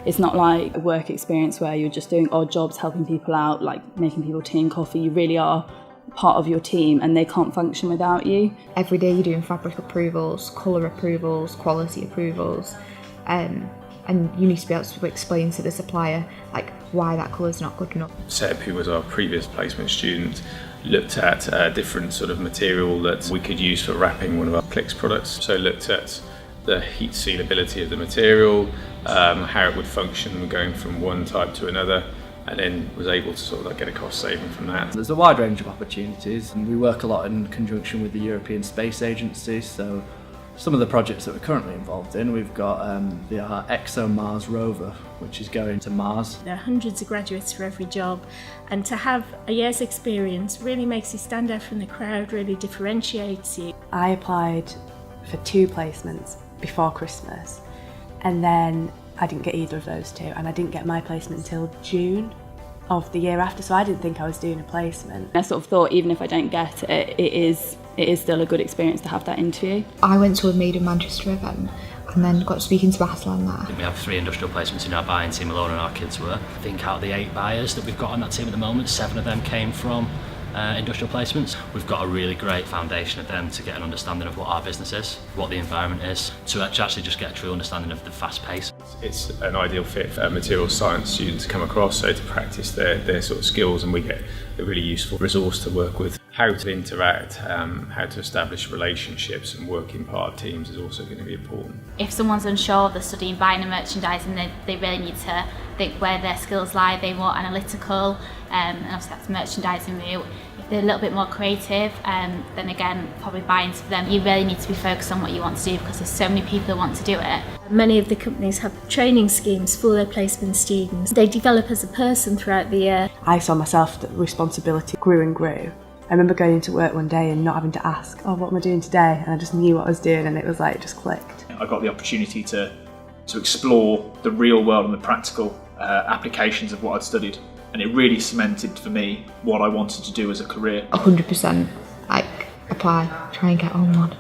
It's not like a work experience where you're just doing odd jobs, helping people out, like making people tea and coffee. You really are part of your team and they can't function without you. Every day you're doing fabric approvals, colour approvals, quality approvals, and you need to be able to explain to the supplier like why that colour's not good enough. Seb, who was our previous placement student, looked at a different sort of material that we could use for wrapping one of our Clicks products. So looked at the heat sealability of the material, how it would function going from one type to another, and then was able to sort of like get a cost saving from that. There's a wide range of opportunities, and we work a lot in conjunction with the European Space Agency. So some of the projects that we're currently involved in, we've got our ExoMars rover, which is going to Mars. There are hundreds of graduates for every job, and to have a year's experience really makes you stand out from the crowd, really differentiates you. I applied for 2 placements before Christmas, and then I didn't get either of those 2, and I didn't get my placement until June of the year after, so I didn't think I was doing a placement. I sort of thought even if I don't get it, it is still a good experience to have that interview. I went to a Made in Manchester event and then got speaking to Basil there. We have 3 industrial placements in our buying team alone, and our kids were. I think out of the 8 buyers that we've got on that team at the moment, 7 of them came from industrial placements. We've got a really great foundation of them to get an understanding of what our business is, what the environment is, to actually just get a true understanding of the fast pace. It's an ideal fit for a materials science student to come across, so to practice their sort of skills, and we get a really useful resource to work with. How to interact, how to establish relationships and work in part of teams is also going to be important. If someone's unsure, they're studying buying and merchandising, they really need to think where their skills lie. They're more analytical, and obviously that's the merchandising route. If they're a little bit more creative, then again, probably buying's for them. You really need to be focused on what you want to do because there's so many people that want to do it. Many of the companies have training schemes for their placement students. They develop as a person throughout the year. I saw myself that the responsibility grew and grew. I remember going into work one day and not having to ask, oh, what am I doing today? And I just knew what I was doing, and it was like, it just clicked. I got the opportunity to explore the real world and the practical applications of what I'd studied. And it really cemented for me what I wanted to do as a career. 100%, like, apply, try and get on one.